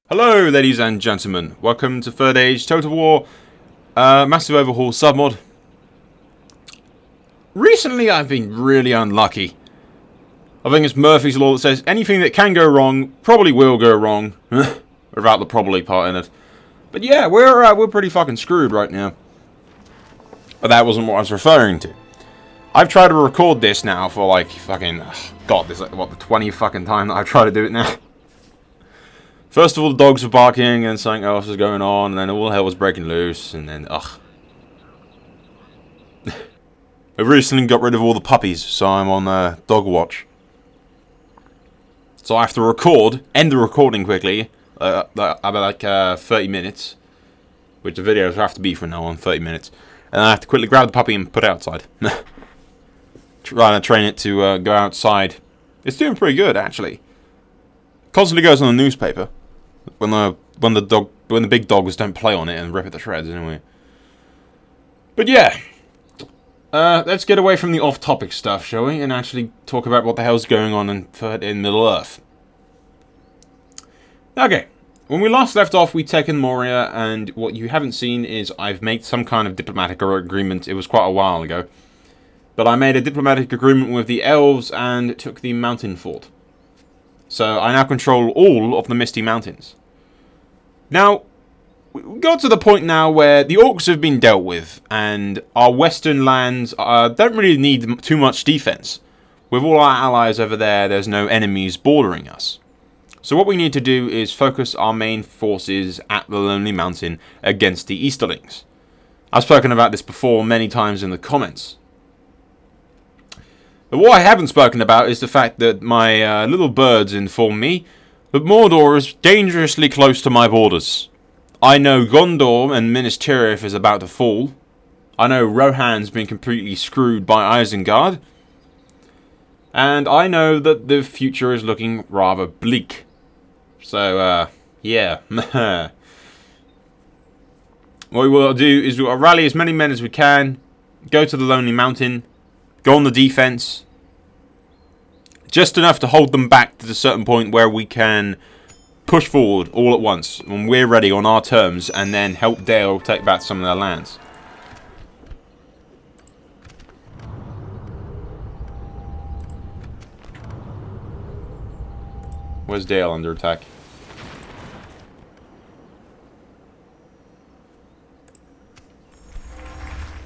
Hello ladies and gentlemen, welcome to Third Age Total War Massive Overhaul submod. Recently I've been really unlucky. I think it's Murphy's Law that says anything that can go wrong probably will go wrong. Without the probably part in it. But yeah, we're pretty fucking screwed right now. But that wasn't what I was referring to. I've tried to record this now for like fucking... God, this is like, what, the 20th fucking time that I've tried to do it now? First of all, the dogs were barking, and something else was going on, and then all hell was breaking loose, and then, ugh. I recently got rid of all the puppies, so I'm on dog watch. So I have to end the recording quickly, about like 30 minutes, which the videos have to be from now on, 30 minutes. And I have to quickly grab the puppy and put it outside. Trying to train it to go outside. It's doing pretty good, actually. Constantly goes on the newspaper. When the big dogs don't play on it and rip it to shreds, anyway. But yeah, let's get away from the off-topic stuff, shall we, and actually talk about what the hell's going on in Middle Earth. Okay, when we last left off, we'd taken Moria, and what you haven't seen is I've made some kind of diplomatic agreement. It was quite a while ago, but I made a diplomatic agreement with the elves and took the mountain fort. So I now control all of the Misty Mountains. Now, we got to the point now where the orcs have been dealt with, and our western lands don't really need too much defense. With all our allies over there, there's no enemies bordering us. So what we need to do is focus our main forces at the Lonely Mountain against the Easterlings. I've spoken about this before many times in the comments. But what I haven't spoken about is the fact that my little birds inform me that Mordor is dangerously close to my borders. I know Gondor and Minas Tirith is about to fall. I know Rohan's been completely screwed by Isengard. And I know that the future is looking rather bleak. So, yeah. What we will do is we'll rally as many men as we can, go to the Lonely Mountain, go on the defense, just enough to hold them back to a certain point where we can push forward all at once when we're ready on our terms, and then help Dale take back some of their lands. Where's Dale under attack?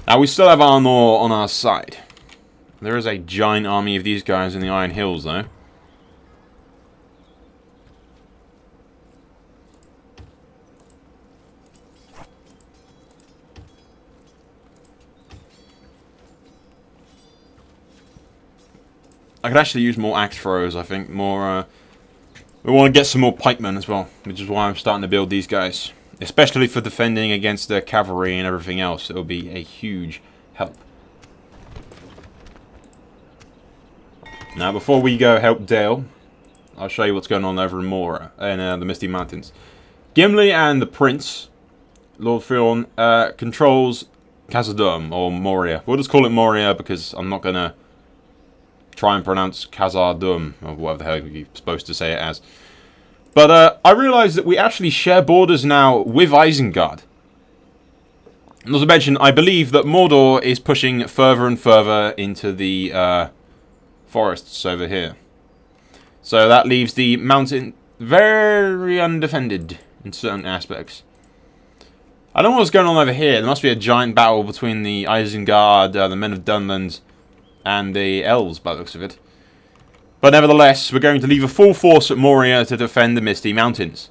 Now we still have Arnor on our side. There is a giant army of these guys in the Iron Hills, though. I could actually use more axe throwers, I think. More, we want to get some more pikemen as well, which is why I'm starting to build these guys. Especially for defending against the cavalry and everything else. It will be a huge help. Now, before we go help Dale, I'll show you what's going on over in Moria, in the Misty Mountains. Gimli and the Prince, Lord Fionn, controls Khazad-dûm, or Moria. We'll just call it Moria because I'm not going to try and pronounce Khazad-dûm, or whatever the hell you're supposed to say it as. But I realised that we actually share borders now with Isengard. Not to mention, I believe that Mordor is pushing further and further into the forests over here. So that leaves the mountain very undefended in certain aspects. I don't know what's going on over here. There must be a giant battle between the Isengard, the Men of Dunland, and the Elves, by the looks of it. But nevertheless, we're going to leave a full force at Moria to defend the Misty Mountains.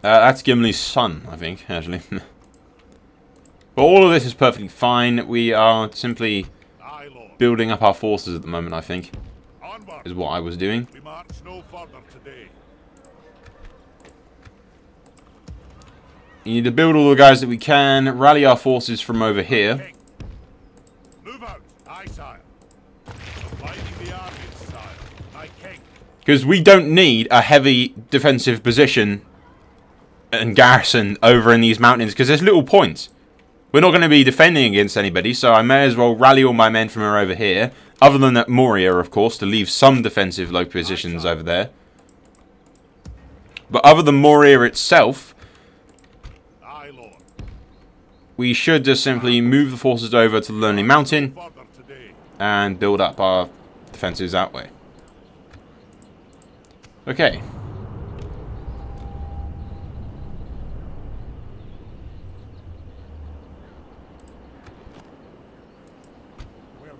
That's Gimli's son, I think, actually. But all of this is perfectly fine. We are simply building up our forces at the moment, I think. Is what I was doing. We march no further today. You need to build all the guys that we can, rally our forces from over here. Move out, aye, sire. Lighting the army, sire. Aye, king. Because we don't need a heavy defensive position and garrison over in these mountains, because there's little points. We're not going to be defending against anybody, so I may as well rally all my men from over here. Other than at Moria, of course, to leave some defensive low positions over there. But other than Moria itself, Aye, Lord. we should just simply move the forces over to the Lonely Mountain Further today. and build up our defenses that way. Okay. Where to?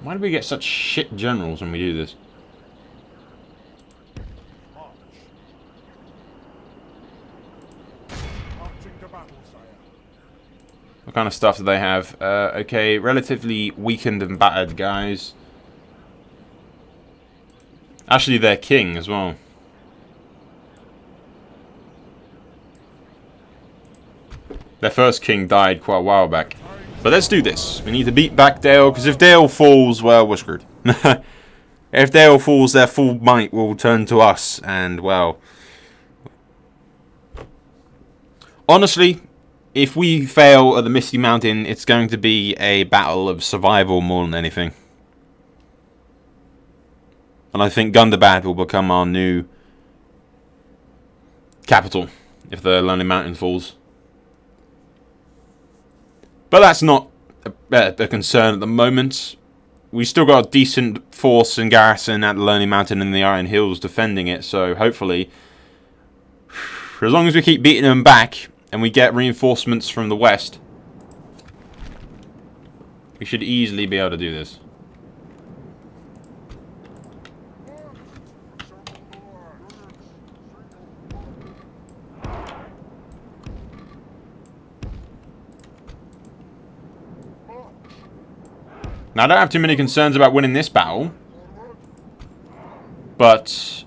Why do we get such shit generals when we do this? March. Marching to battle, sire. What kind of stuff do they have? Okay, relatively weakened and battered guys. Actually, their king as well. Their first king died quite a while back. But let's do this. We need to beat back Dale, because if Dale falls, well, we're screwed. If Dale falls, their full might will turn to us, and, well... Honestly, if we fail at the Misty Mountain, it's going to be a battle of survival more than anything. And I think Gundabad will become our new capital if the Lonely Mountain falls. But that's not a concern at the moment. We still got a decent force and garrison at the Lonely Mountain and the Iron Hills defending it, so hopefully, as long as we keep beating them back and we get reinforcements from the west, we should easily be able to do this. Now, I don't have too many concerns about winning this battle, but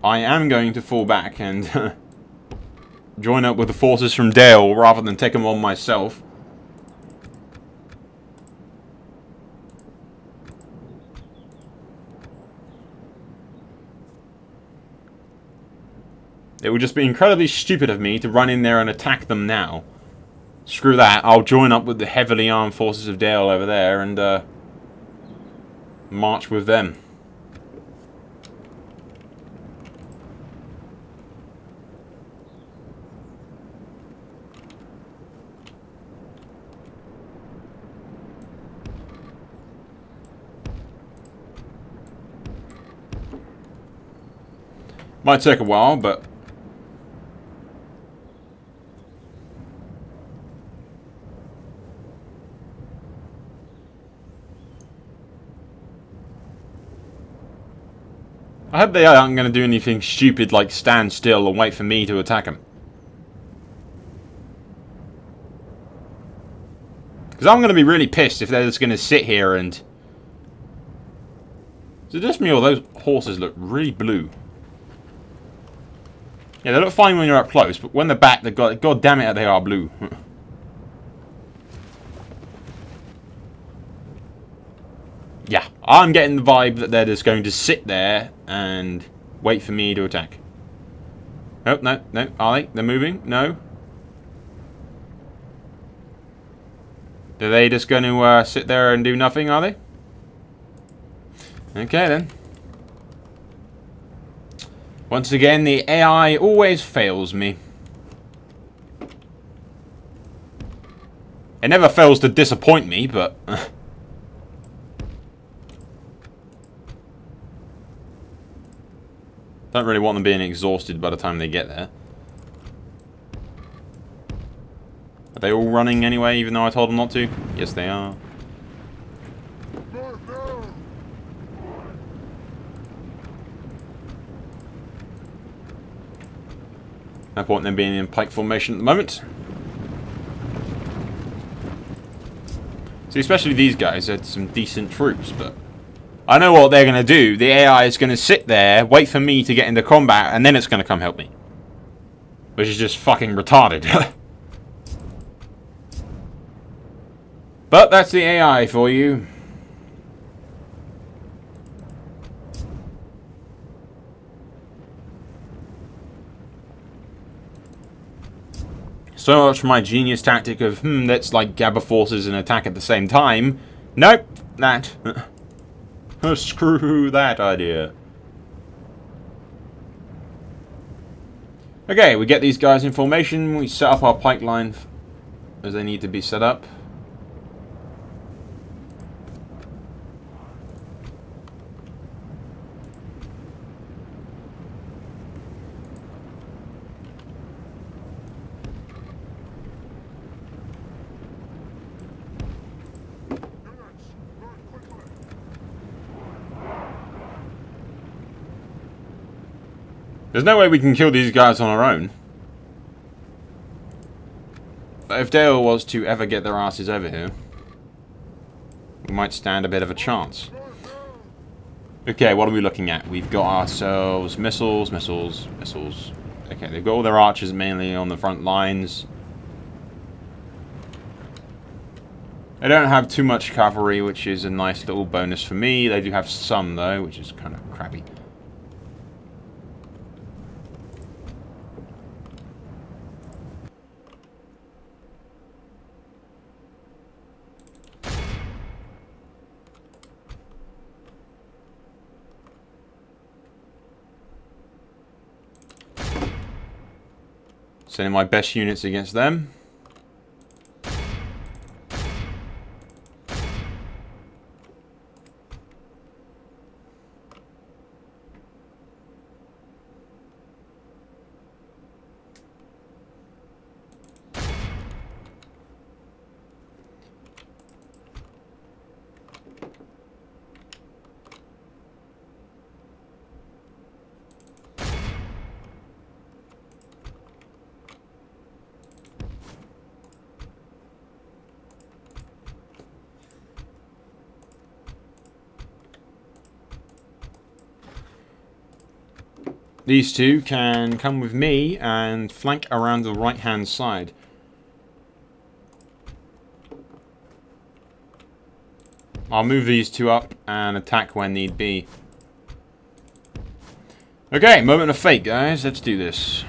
I am going to fall back and join up with the forces from Dale rather than take them on myself. It would just be incredibly stupid of me to run in there and attack them now. Screw that, I'll join up with the heavily armed forces of Dale over there and march with them. Might take a while, but I hope they aren't going to do anything stupid like stand still and wait for me to attack them. Because I'm going to be really pissed if they're just going to sit here and... Is it just me or those horses look really blue? Yeah, they look fine when you're up close, but when they're back, God damn it, they are blue. Yeah, I'm getting the vibe that they're just going to sit there and wait for me to attack. Oh, no, no, are they? They're moving? No. Are they just going to sit there and do nothing, are they? Okay, then. Once again, the AI always fails me. It never fails to disappoint me, but... Don't really want them being exhausted by the time they get there. Are they all running anyway, even though I told them not to? Yes, they are. No point in them being in pike formation at the moment. See, especially these guys had some decent troops, but... I know what they're going to do. The AI is going to sit there, wait for me to get into combat, and then it's going to come help me. Which is just fucking retarded. But that's the AI for you. So much for my genius tactic of, let's like gather forces and attack at the same time. Nope, that. Screw that idea. Okay, we get these guys in formation, we set up our pipeline as they need to be set up. There's no way we can kill these guys on our own. But if Dale was to ever get their asses over here, we might stand a bit of a chance. Okay, what are we looking at? We've got ourselves missiles. Okay, they've got all their archers mainly on the front lines. They don't have too much cavalry, which is a nice little bonus for me. They do have some, though, which is kind of crappy. Sending my best units against them. These two can come with me and flank around the right-hand side. I'll move these two up and attack when need be. Okay, moment of fate, guys. Let's do this.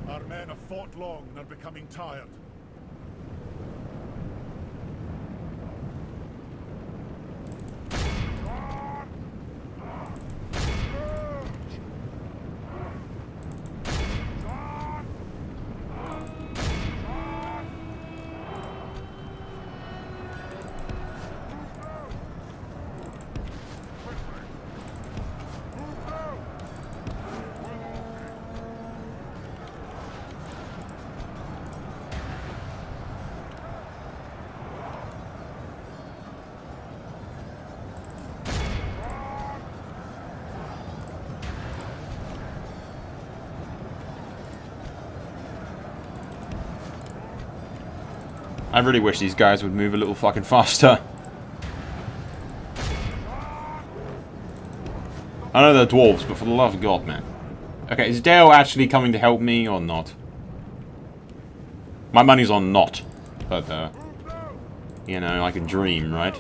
Our men have fought long and are becoming tired. I really wish these guys would move a little fucking faster. I know they're dwarves, but for the love of God, man. Okay, is Dale actually coming to help me or not? My money's on not. But, you know, like a dream, right?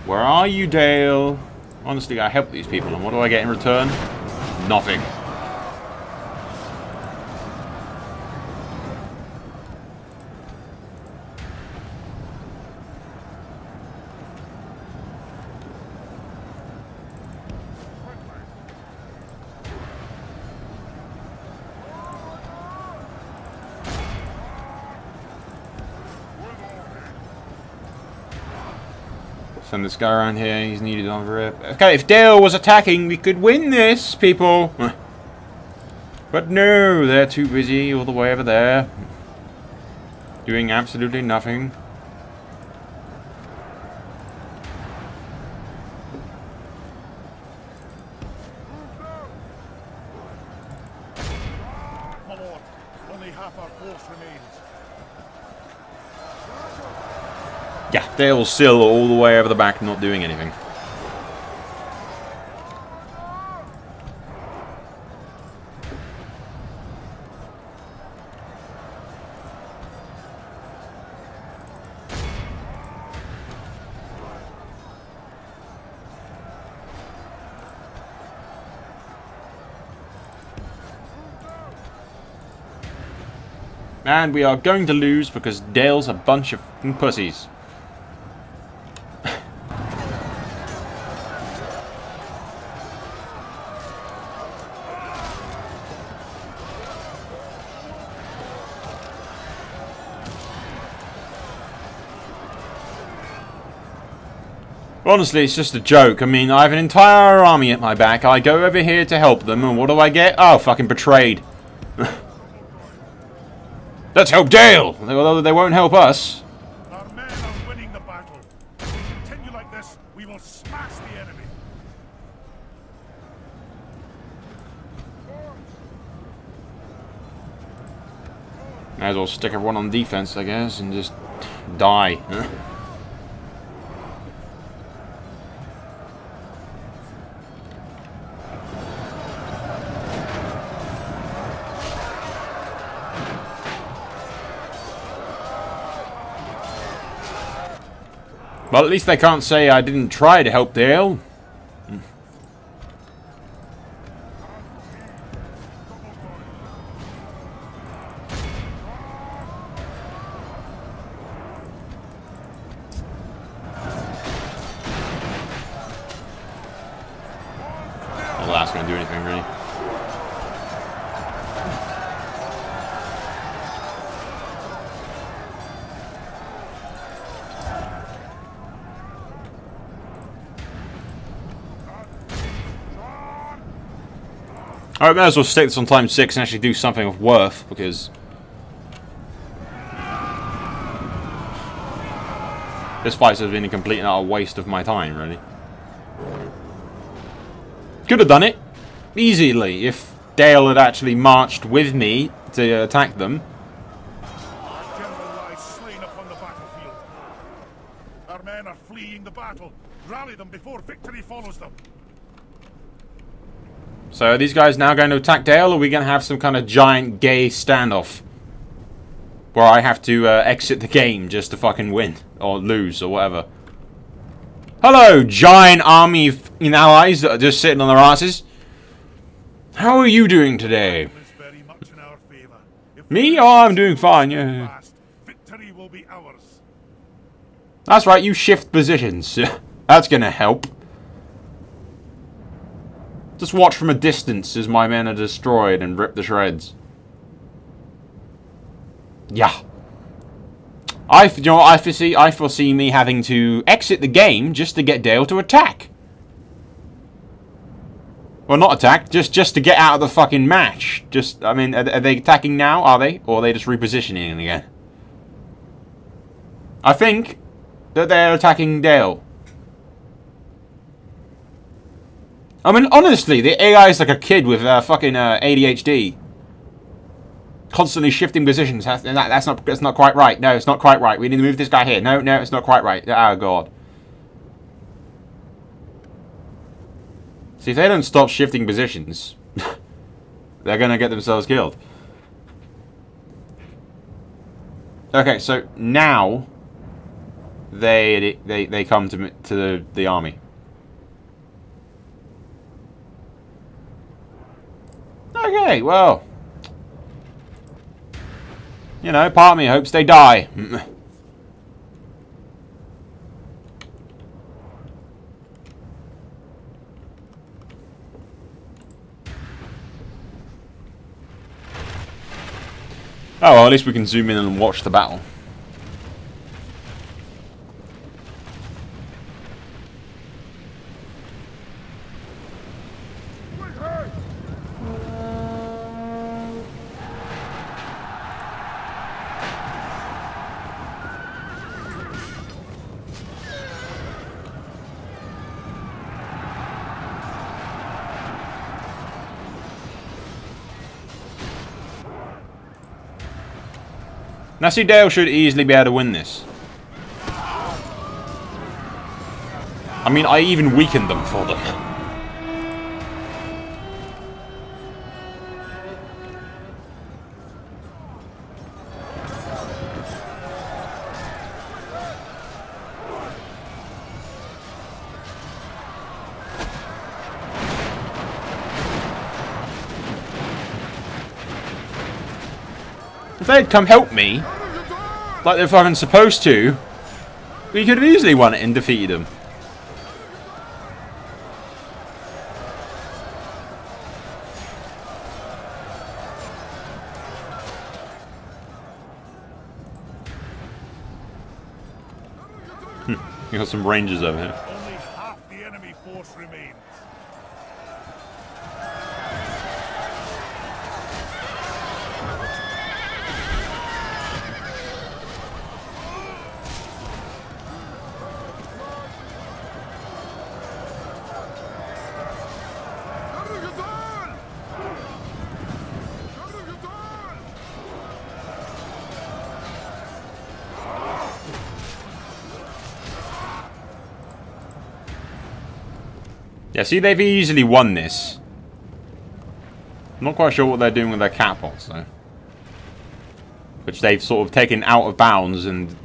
Where are you, Dale? Honestly, I help these people, and what do I get in return? Nothing. Send this guy around here, he's needed on the rip. Okay, if Dale was attacking, we could win this, people! But no, they're too busy all the way over there. Doing absolutely nothing. My lord, only half our force remains. Yeah, Dale's still all the way over the back, not doing anything. And we are going to lose because Dale's a bunch of pussies. Honestly, it's just a joke. I mean, I have an entire army at my back. I go over here to help them, and what do I get? Oh, fucking betrayed. Let's help Dale! Although they won't help us. Our men are winning the battle. If we continue like this, we will smash the enemy. Might as well stick everyone on defense, I guess, and just die. Well, at least they can't say I didn't try to help Dale. Well, that's going to do anything, really. Alright, might as well stick this on time 6 and actually do something of worth, because this fight has been a complete and utter waste of my time, really. Could have done it easily if Dale had actually marched with me to attack them. Our general lies slain upon the battlefield. Our men are fleeing the battle. Rally them before victory follows them. So are these guys now going to attack Dale, or are we going to have some kind of giant gay standoff? Where I have to exit the game just to fucking win, or lose, or whatever. Hello, giant army of allies that are just sitting on their asses. How are you doing today? Me? Oh, I'm doing fine, yeah. Victory will be ours. That's right, you shift positions. That's going to help. Just watch from a distance as my men are destroyed and ripped to shreds. Yeah. I foresee me having to exit the game just to get Dale to attack. Well, not attack, just to get out of the fucking match. I mean, are they attacking now, are they? Or are they just repositioning again? I think that they're attacking Dale. I mean, honestly, the AI is like a kid with fucking ADHD. Constantly shifting positions. That's not quite right. No, it's not quite right. We need to move this guy here. No, it's not quite right. Oh, God. See, if they don't stop shifting positions, they're going to get themselves killed. Okay, so now they come to the army. Okay, well, you know, part of me hopes they die. Oh, well, at least we can zoom in and watch the battle. Now see, Dale should easily be able to win this. I mean, I even weakened them for them. If they'd come help me, like they're fucking supposed to, we could have easily won it and defeated them. You got some rangers over here. Only half the enemy force remains. Yeah, see, they've easily won this. I'm not quite sure what they're doing with their catapults, though. Which they've sort of taken out of bounds and...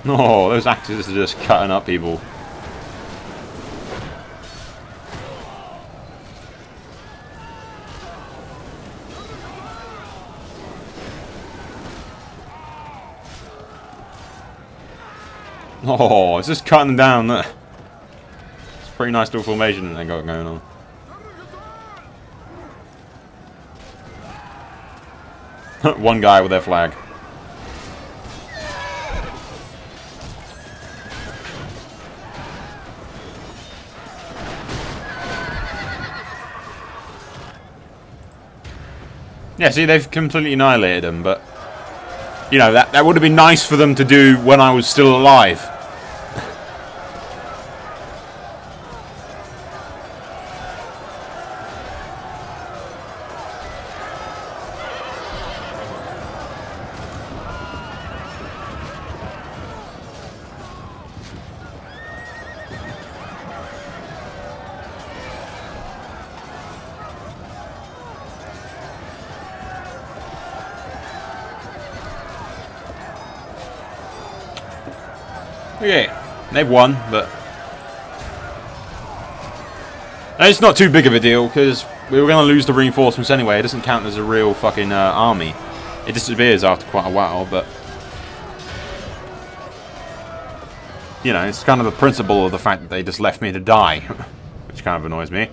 Oh, those axes are just cutting up people. Oh, it's just cutting them down there. It's a pretty nice little formation that they got going on. One guy with their flag. Yeah, see, they've completely annihilated them, but... You know, that would have been nice for them to do when I was still alive. Okay, they've won, but it's not too big of a deal because we were going to lose the reinforcements anyway. It doesn't count as a real fucking army. It disappears after quite a while, but you know, it's kind of the principle of the fact that they just left me to die, which kind of annoys me.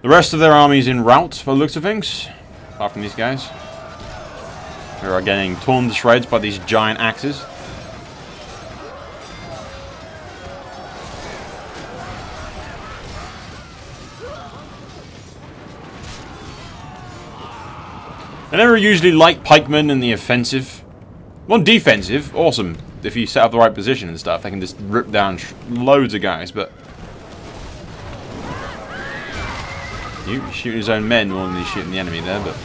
The rest of their army's en route, by the looks of things. Apart from these guys. Who are getting torn to shreds by these giant axes. I never usually like pikemen in the offensive. Well, defensive, awesome. If you set up the right position and stuff, they can just rip down loads of guys, but... He's shooting his own men more than he's shooting the enemy there, but...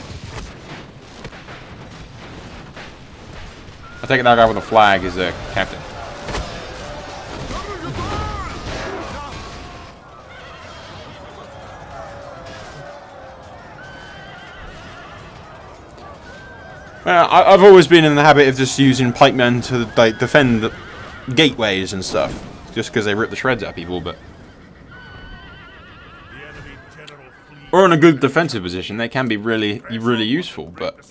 I take it that guy with the flag is a captain. I've always been in the habit of just using pikemen to like defend the gateways and stuff, just because they rip the shreds out of people. But or in a good defensive position, they can be really useful. But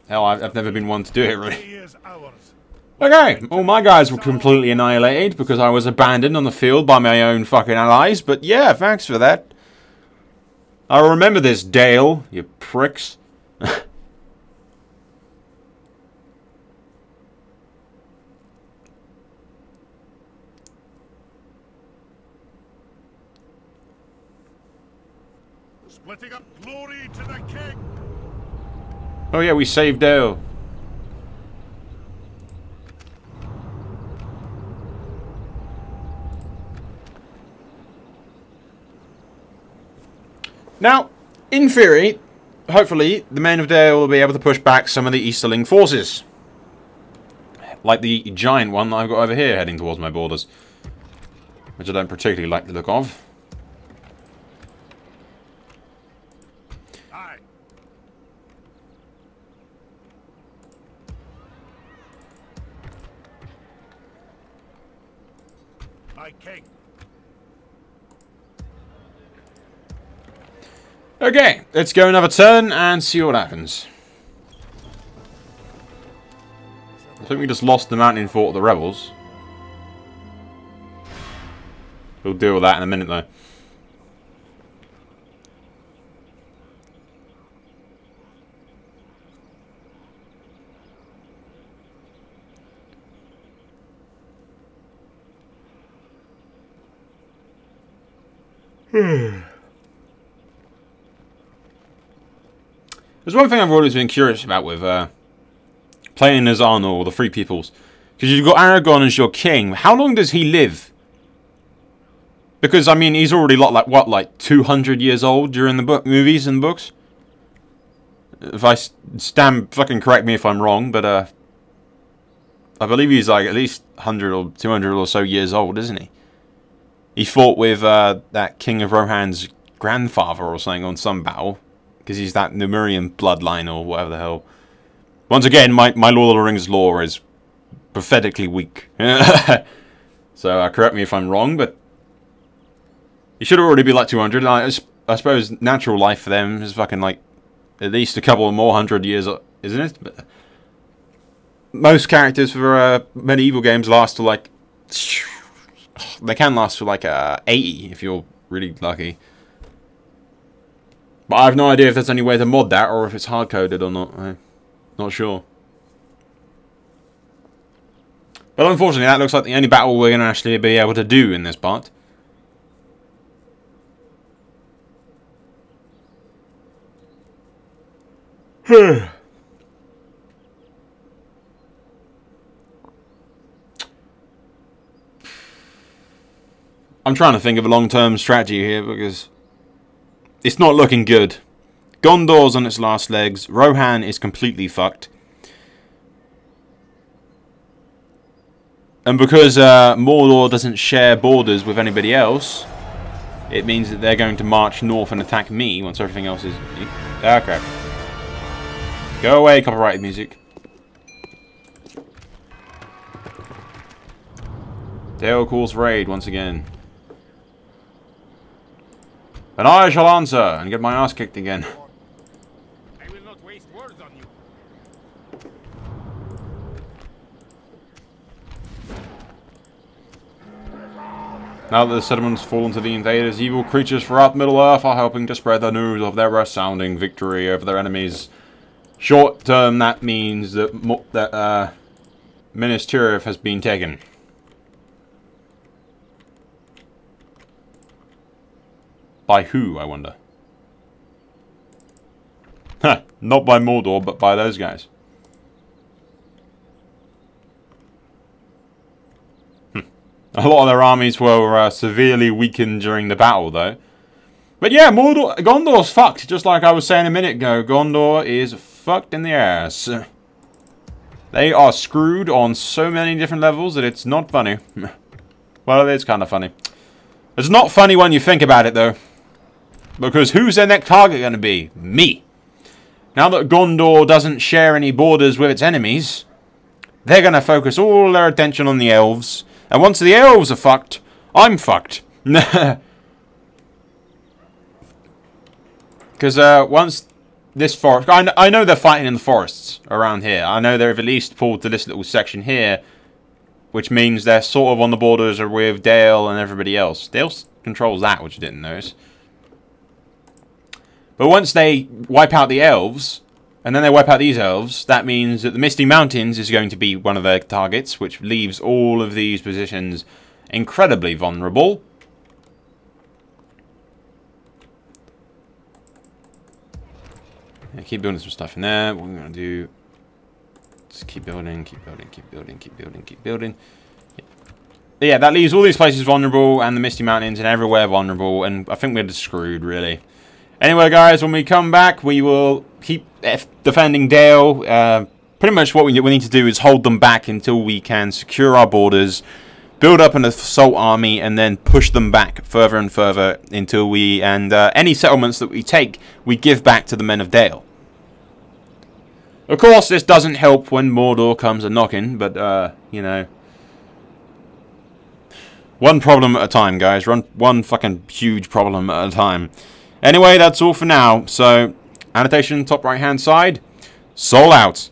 hell, I've never been one to do it really. Okay, all my guys were completely annihilated because I was abandoned on the field by my own fucking allies. But yeah, thanks for that. I'll remember this, Dale, you pricks. Splitting up glory to the king. Oh yeah, we saved Dale. Now, in theory, hopefully, the men of Dale will be able to push back some of the Easterling forces. Like the giant one that I've got over here heading towards my borders. Which I don't particularly like the look of. Aye. My king. Okay, let's go another turn and see what happens. I think we just lost the mountain fort of the rebels. We'll deal with that in a minute though. There's one thing I've always been curious about with playing as Arnor or the Free Peoples. Because you've got Aragon as your king. How long does he live? Because, I mean, he's already like 200 years old during the movies and books? If I stand, fucking correct me if I'm wrong, but I believe he's like at least 100 or 200 or so years old, isn't he? He fought with that King of Rohan's grandfather or something on some battle. Because he's that Numerian bloodline or whatever the hell. Once again, my Lord of the Rings lore is pathetically weak. So correct me if I'm wrong, but he should already be like 200. I suppose natural life for them is fucking like at least a couple more 100 years, isn't it? But most characters for medieval games last to like... They can last for like 80 if you're really lucky. But I have no idea if there's any way to mod that or if it's hard-coded or not. I'm not sure. But unfortunately, that looks like the only battle we're going to actually be able to do in this part. I'm trying to think of a long-term strategy here because it's not looking good. Gondor's on its last legs. Rohan is completely fucked. And because Mordor doesn't share borders with anybody else, it means that they're going to march north and attack me once everything else is... Ah, crap. Go away, copyrighted music. Dale calls raid once again. And I shall answer and get my ass kicked again. I will not waste words on you. Now that the settlements fallen to the invaders, evil creatures throughout Middle-earth are helping to spread the news of their resounding victory over their enemies. Short term, that means that Minas Tirith has been taken. By who, I wonder? Huh, not by Mordor, but by those guys. A lot of their armies were severely weakened during the battle, though. But yeah, Gondor's fucked, just like I was saying a minute ago. Gondor is fucked in the ass. They are screwed on so many different levels that it's not funny. Well, it's kind of funny. It's not funny when you think about it, though. Because who's their next target going to be? Me. Now that Gondor doesn't share any borders with its enemies, they're going to focus all their attention on the elves. And once the elves are fucked, I'm fucked. Because once this forest... I know they're fighting in the forests around here. I know they've at least pulled to this little section here, which means they're sort of on the borders with Dale and everybody else. Dale controls that, which I didn't notice. But once they wipe out the elves, and then they wipe out these elves, that means that the Misty Mountains is going to be one of their targets, which leaves all of these positions incredibly vulnerable. Yeah, keep building some stuff in there. What we're going to do... just keep building, keep building, keep building, keep building, keep building. Yeah, that leaves all these places vulnerable, and the Misty Mountains and everywhere vulnerable, and I think we're just screwed, really. Anyway, guys, when we come back, we will keep defending Dale. Pretty much what we need to do is hold them back until we can secure our borders, build up an assault army, and then push them back further and further until we... and any settlements that we take, we give back to the men of Dale. Of course, this doesn't help when Mordor comes a-knocking, but, you know... one problem at a time, guys. One fucking huge problem at a time. Anyway, that's all for now. So, annotation top right-hand side. Soul out.